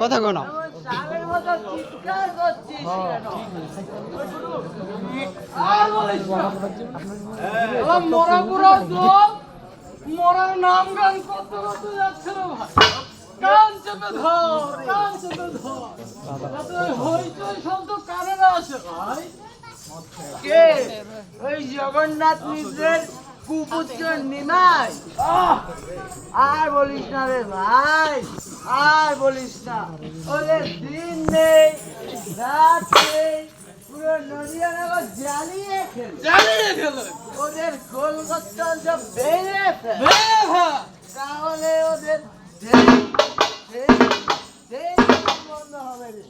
কথা কো না মরার নাম গান কত কত যাচ্ছে রে ভাই কান চেপে ধর কান চেপে ধর হইচই শব্দ কানে না আসে ভাই কে ওই জগন্নাথ মিশ্রের কুপুত্র নিমাই আর বলিস না রে ভাই আর বলিস না ওদের দিন নেই রাত নেই পুরো নদিয়ানগর জ্বালিয়ে খেলে ওদের কলকাতা সব বেড়ে তাহলে ওদের বন্ধ হবে রে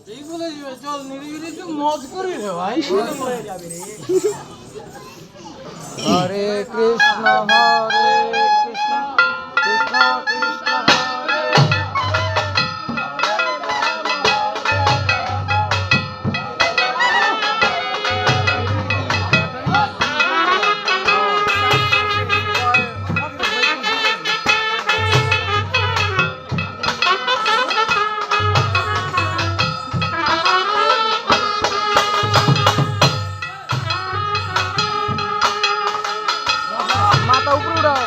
এই বলে চল নিরিবিলি একটু মজ করি রে ভাই হরে কৃষ্ণ হরে কৃষ্ণ কৃষ্ণ কৃষ্ণ হরে মাথা উপরে উঠাও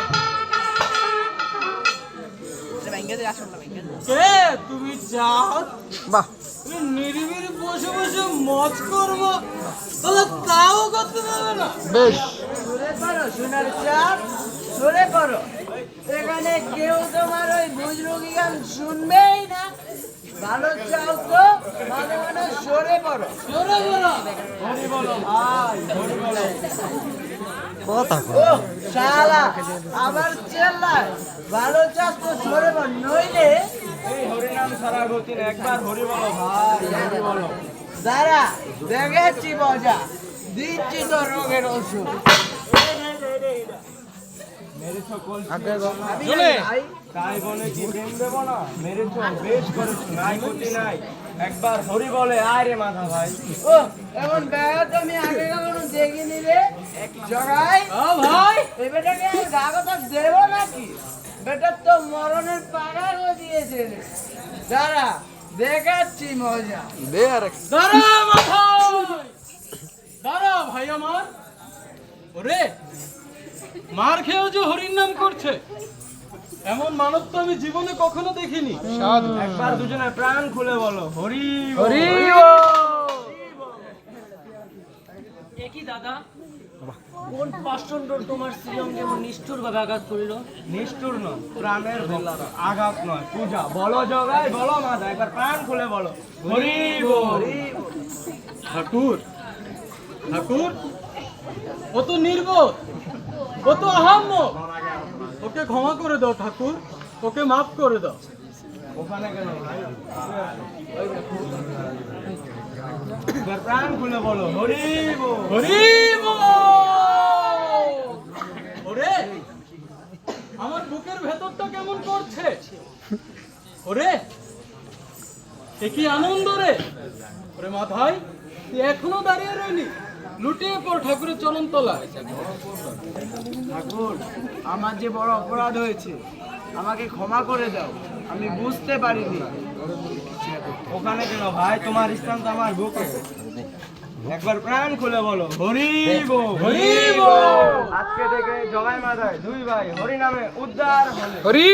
কে তুমি যাও বাহ তুমি নিরিবিলি বসে বসে মজ করবো তাহলে তাও করতে পারবে না বেশ সরে করো সোনার চাপ সরে করো এখানে কেউ তোমার ওই বুজরুগি গান শুনবেই না ভালো চাও তো মানে মানে সরে পড়ো জোরে বলো হরি বলো ভাই হরি বলো কথা কো ও শালা আবার চেল্লায় ভালো চাস তো সরে পড় নইলে এই হরিনাম সারা গতি না একবার হরি বলো ভাই হরি বলো দাঁড়া দেখেছি মজা দিচ্ছি তো রোগের ওষুধ আগে গো আমি চলে। ভাই তাই বলে কি প্রেম দেব না মেরেছ বেশ করেছ নাই গতি নাই একবার হরি বলে আয় রে মাথা ভাই ও এমন ব্যাগ আমি আগে কখনো দেখিনি রে জগাই ও ভাই এই বেটাকে আর কাগজ দেব নাকি বেটার তো মরণের পাগা হয়ে দিয়েছে রে দাঁড়া দেখাচ্ছি মজা দে আর দাঁড়া মাথা দাঁড়া ভাই আমার ওরে মার খেয়েও যে হরির নাম করছে এমন মানব তো আমি জীবনে কখনো দেখিনি সাধু একবার দুজনে প্রাণ খুলে বলো হরি হরি একই দাদা কোন পাষণ্ড তোমার শ্রীঅঙ্গে এমন নিষ্ঠুর ভাবে আঘাত করিল? নিষ্ঠুর নয় প্রাণের আঘাত নয় পূজা বলো জগাই বলো মাথা একবার প্রাণ খুলে বলো হরি বল ঠাকুর ঠাকুর ও তো নির্বোধ ও তো আহাম্মক ওকে ক্ষমা করে দাও ঠাকুর ওকে মাফ করে দাও ওখানে কেন এবার প্রাণ খুলে বলো হরি বল হরি বল ওরে আমার বুকের ভেতরটা কেমন করছে ওরে এ কি আনন্দ রে ওরে মাথায় তুই এখনো দাঁড়িয়ে রইলি লুটিয়ে পড় ঠাকুরের চরণ তলায় ঠাকুর আমার যে বড় অপরাধ হয়েছে আমাকে ক্ষমা করে দাও আমি বুঝতে পারিনি ওখানে কেন ভাই তোমার স্থান তো আমার বুকে একবার প্রাণ খুলে বলো হরি বল হরি বল আজকে থেকে জগাই মাথায় দুই ভাই হরি নামে উদ্ধার হলে হরি